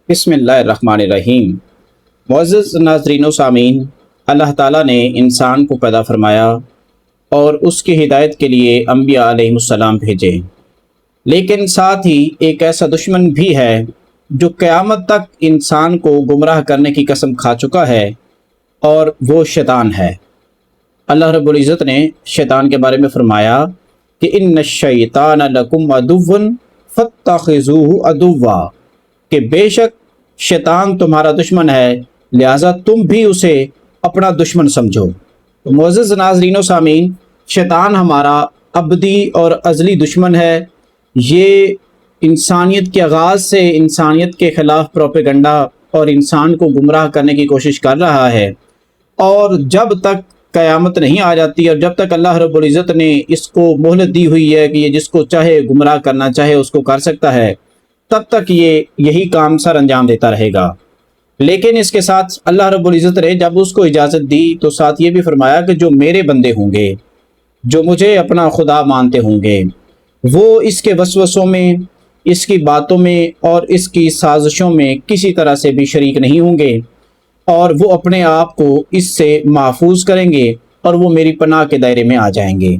بسم اللہ الرحمن الرحیم۔ معزز ناظرین و سامعین، اللہ تعالیٰ نے انسان کو پیدا فرمایا اور اس کی ہدایت کے لیے انبیاء علیہ السلام بھیجے، لیکن ساتھ ہی ایک ایسا دشمن بھی ہے جو قیامت تک انسان کو گمراہ کرنے کی قسم کھا چکا ہے، اور وہ شیطان ہے۔ اللہ رب العزت نے شیطان کے بارے میں فرمایا کہ ان الشیطان لکم عدو فاتخذوہ عدوا، کہ بے شک شیطان تمہارا دشمن ہے، لہٰذا تم بھی اسے اپنا دشمن سمجھو۔ تو معزز ناظرین و سامعین، شیطان ہمارا ابدی اور ازلی دشمن ہے۔ یہ انسانیت کے آغاز سے انسانیت کے خلاف پروپیگنڈا اور انسان کو گمراہ کرنے کی کوشش کر رہا ہے، اور جب تک قیامت نہیں آ جاتی اور جب تک اللہ رب العزت نے اس کو مہلت دی ہوئی ہے کہ یہ جس کو چاہے گمراہ کرنا چاہے اس کو کر سکتا ہے، تب تک یہ یہی کام سر انجام دیتا رہے گا۔ لیکن اس کے ساتھ اللہ رب العزت نے جب اس کو اجازت دی تو ساتھ یہ بھی فرمایا کہ جو میرے بندے ہوں گے، جو مجھے اپنا خدا مانتے ہوں گے، وہ اس کے وسوسوں میں، اس کی باتوں میں اور اس کی سازشوں میں کسی طرح سے بھی شریک نہیں ہوں گے، اور وہ اپنے آپ کو اس سے محفوظ کریں گے اور وہ میری پناہ کے دائرے میں آ جائیں گے۔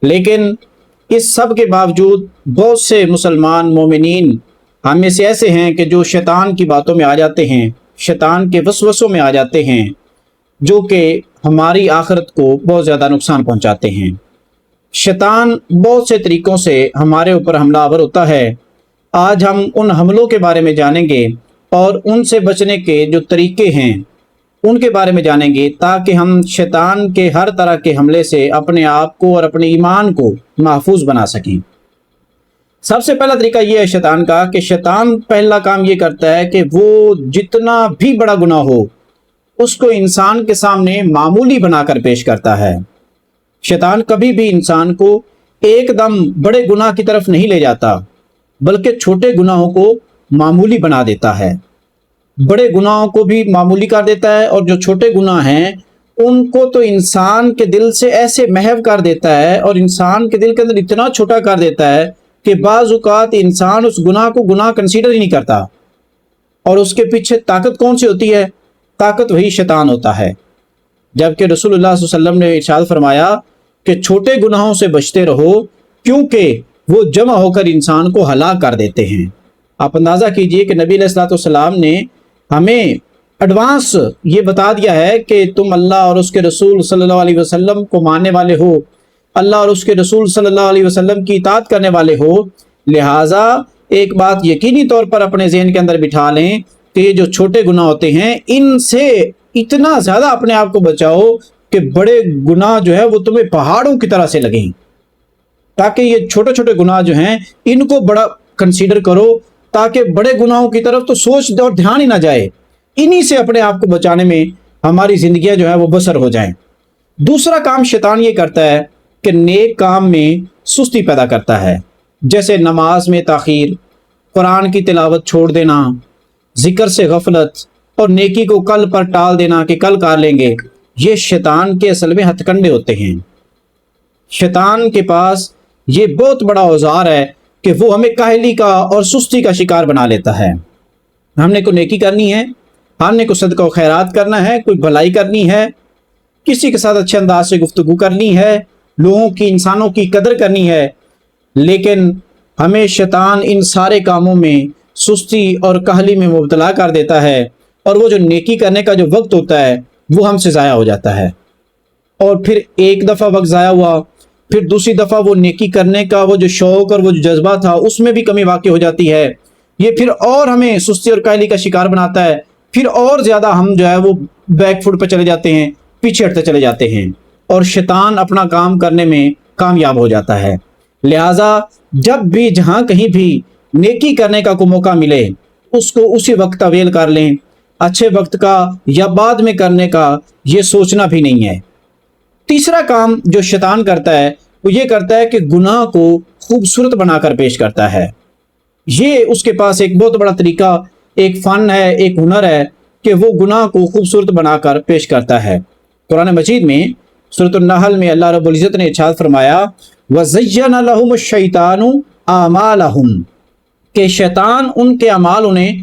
لیکن اس سب کے باوجود بہت سے مسلمان مومنین ہم میں سے ایسے ہیں کہ جو شیطان کی باتوں میں آ جاتے ہیں، شیطان کے وسوسوں میں آ جاتے ہیں، جو کہ ہماری آخرت کو بہت زیادہ نقصان پہنچاتے ہیں۔ شیطان بہت سے طریقوں سے ہمارے اوپر حملہ آور ہوتا ہے۔ آج ہم ان حملوں کے بارے میں جانیں گے اور ان سے بچنے کے جو طریقے ہیں ان کے بارے میں جانیں گے، تاکہ ہم شیطان کے ہر طرح کے حملے سے اپنے آپ کو اور اپنے ایمان کو محفوظ بنا سکیں۔ سب سے پہلا طریقہ یہ ہے شیطان کا کہ شیطان پہلا کام یہ کرتا ہے کہ وہ جتنا بھی بڑا گناہ ہو اس کو انسان کے سامنے معمولی بنا کر پیش کرتا ہے۔ شیطان کبھی بھی انسان کو ایک دم بڑے گناہ کی طرف نہیں لے جاتا، بلکہ چھوٹے گناہوں کو معمولی بنا دیتا ہے، بڑے گناہوں کو بھی معمولی کر دیتا ہے، اور جو چھوٹے گناہ ہیں ان کو تو انسان کے دل سے ایسے محو کر دیتا ہے اور انسان کے دل کے اندر اتنا چھوٹا کر دیتا ہے کہ بعض اوقات انسان اس گناہ کو گناہ کنسیڈر ہی نہیں کرتا۔ اور اس کے پیچھے طاقت کون سی ہوتی ہے؟ طاقت وہی شیطان ہوتا ہے۔ جبکہ رسول اللہ صلی اللہ علیہ وسلم نے ارشاد فرمایا کہ چھوٹے گناہوں سے بچتے رہو، کیونکہ وہ جمع ہو کر انسان کو ہلاک کر دیتے ہیں۔ آپ اندازہ کیجئے کہ نبی علیہ الصلوۃ والسلام نے ہمیں ایڈوانس یہ بتا دیا ہے کہ تم اللہ اور اس کے رسول صلی اللہ علیہ وسلم کو ماننے والے ہو، اللہ اور اس کے رسول صلی اللہ علیہ وسلم کی اطاعت کرنے والے ہو، لہٰذا ایک بات یقینی طور پر اپنے ذہن کے اندر بٹھا لیں کہ یہ جو چھوٹے گناہ ہوتے ہیں ان سے اتنا زیادہ اپنے آپ کو بچاؤ کہ بڑے گناہ جو ہے وہ تمہیں پہاڑوں کی طرح سے لگیں، تاکہ یہ چھوٹے چھوٹے گناہ جو ہیں ان کو بڑا کنسیڈر کرو، تاکہ بڑے گناہوں کی طرف تو سوچ اور دھیان ہی نہ جائے۔ انہی سے اپنے آپ کو بچانے میں ہماری زندگیاں جو ہیں وہ بسر ہو جائیں۔ دوسرا کام شیطان یہ کرتا ہے کہ نیک کام میں سستی پیدا کرتا ہے، جیسے نماز میں تاخیر، قرآن کی تلاوت چھوڑ دینا، ذکر سے غفلت اور نیکی کو کل پر ٹال دینا کہ کل کر لیں گے۔ یہ شیطان کے اصل میں ہتھ کنڈے ہوتے ہیں۔ شیطان کے پاس یہ بہت بڑا اوزار ہے کہ وہ ہمیں کاہلی کا اور سستی کا شکار بنا لیتا ہے۔ ہم نے کوئی نیکی کرنی ہے، ہم نے کوئی صدقہ و خیرات کرنا ہے، کوئی بھلائی کرنی ہے، کسی کے ساتھ اچھے انداز سے گفتگو کرنی ہے، لوگوں کی، انسانوں کی قدر کرنی ہے، لیکن ہمیں شیطان ان سارے کاموں میں سستی اور کاہلی میں مبتلا کر دیتا ہے، اور وہ جو نیکی کرنے کا جو وقت ہوتا ہے وہ ہم سے ضائع ہو جاتا ہے۔ اور پھر ایک دفعہ وقت ضائع ہوا، پھر دوسری دفعہ وہ نیکی کرنے کا وہ جو شوق اور وہ جو جذبہ تھا اس میں بھی کمی واقع ہو جاتی ہے۔ یہ پھر اور ہمیں سستی اور کاہلی کا شکار بناتا ہے، پھر اور زیادہ ہم جو ہے وہ بیک فوٹ پہ چلے جاتے ہیں، پیچھے ہٹتے چلے جاتے ہیں، اور شیطان اپنا کام کرنے میں کامیاب ہو جاتا ہے۔ لہٰذا جب بھی جہاں کہیں بھی نیکی کرنے کا کوئی موقع ملے اس کو اسی وقت اویل کر لیں، اچھے وقت کا یا بعد میں کرنے کا یہ سوچنا بھی نہیں ہے۔ تیسرا کام جو شیطان کرتا ہے وہ یہ کرتا ہے کہ گناہ کو خوبصورت بنا کر پیش کرتا ہے۔ یہ اس کے پاس ایک بہت بڑا طریقہ، ایک فن ہے، ایک ہنر ہے کہ وہ گناہ کو خوبصورت بنا کر پیش کرتا ہے۔ قرآن مجید میں سورۃ النحل میں اللہ رب العزت نے ارشاد فرمایا وَزَيَّنَ لَهُمُ الشَّيْطَانُ أَعْمَالَهُمْ، کہ شیطان ان کے اعمال انہیں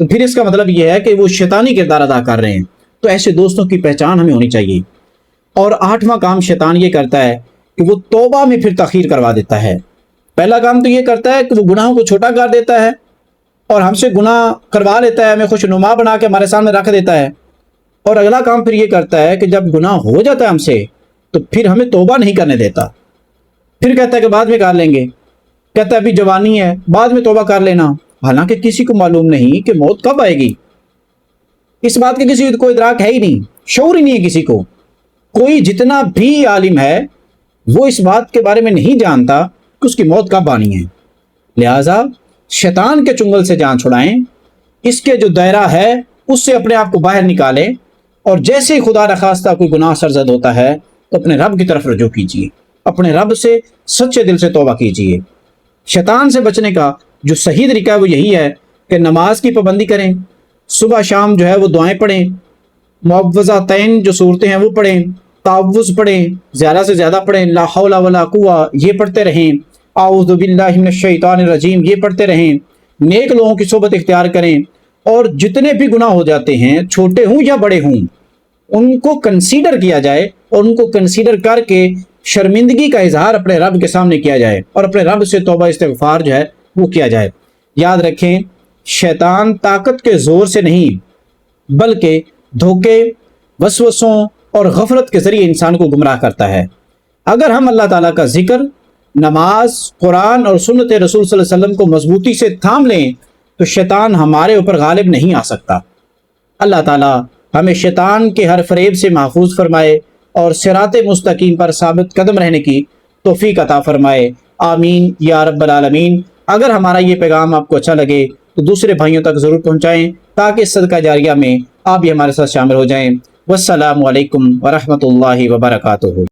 تو پھر اس کا مطلب یہ ہے کہ وہ شیطانی کردار ادا کر رہے ہیں۔ تو ایسے دوستوں کی پہچان ہمیں ہونی چاہیے۔ اور 8واں کام شیطان یہ کرتا ہے کہ وہ توبہ میں پھر تاخیر کروا دیتا ہے۔ پہلا کام تو یہ کرتا ہے کہ وہ گناہوں کو چھوٹا کر دیتا ہے اور ہم سے گناہ کروا لیتا ہے، ہمیں خوش نما بنا کے ہمارے سامنے رکھ دیتا ہے۔ اور اگلا کام پھر یہ کرتا ہے کہ جب گناہ ہو جاتا ہے ہم سے تو پھر ہمیں توبہ نہیں کرنے دیتا، پھر کہتا ہے کہ بعد میں کر لیں گے، کہتا ہے ابھی جوانی ہے بعد میں توبہ کر لینا، حالانکہ کسی کو معلوم نہیں کہ موت کب آئے گی۔ اس بات کے کسی کو ادراک ہے ہی نہیں، شعور ہی نہیں ہے کسی کو۔ کوئی جتنا بھی عالم ہے وہ اس بات کے بارے میں نہیں جانتا کہ اس کی موت کب آنی ہے۔ لہٰذا شیطان کے چنگل سے جان چھڑائیں، اس کے جو دائرہ ہے اس سے اپنے آپ کو باہر نکالیں، اور جیسے ہی خدا نخواستہ کوئی گناہ سرزد ہوتا ہے تو اپنے رب کی طرف رجوع کیجیے، اپنے رب سے سچے دل سے توبہ کیجیے۔ شیطان سے بچنے کا جو صحیح طریقہ ہے وہ یہی ہے کہ نماز کی پابندی کریں، صبح شام جو ہے وہ دعائیں پڑھیں، معوذتین جو صورتیں ہیں وہ پڑھیں، تعوذ پڑھیں، زیادہ سے زیادہ پڑھیں، لا حول ولا قوہ یہ پڑھتے رہیں، اعوذ باللہ من الشیطان الرجیم یہ پڑھتے رہیں، نیک لوگوں کی صحبت اختیار کریں، اور جتنے بھی گناہ ہو جاتے ہیں چھوٹے ہوں یا بڑے ہوں ان کو کنسیڈر کیا جائے، اور ان کو کنسیڈر کر کے شرمندگی کا اظہار اپنے رب کے سامنے کیا جائے، اور اپنے رب سے توبہ استغفار جو ہے وہ کیا جائے۔ یاد رکھیں شیطان طاقت کے زور سے نہیں بلکہ دھوکے، وسوسوں اور غفلت کے ذریعے انسان کو گمراہ کرتا ہے۔ اگر ہم اللہ تعالیٰ کا ذکر، نماز، قرآن اور سنت رسول صلی اللہ علیہ وسلم کو مضبوطی سے تھام لیں تو شیطان ہمارے اوپر غالب نہیں آ سکتا۔ اللہ تعالیٰ ہمیں شیطان کے ہر فریب سے محفوظ فرمائے اور صراط مستقیم پر ثابت قدم رہنے کی توفیق عطا فرمائے، آمین یا رب العالمین۔ اگر ہمارا یہ پیغام آپ کو اچھا لگے تو دوسرے بھائیوں تک ضرور پہنچائیں تاکہ اس صدقہ جاریہ میں آپ بھی ہمارے ساتھ شامل ہو جائیں۔ والسلام علیکم ورحمۃ اللہ وبرکاتہ۔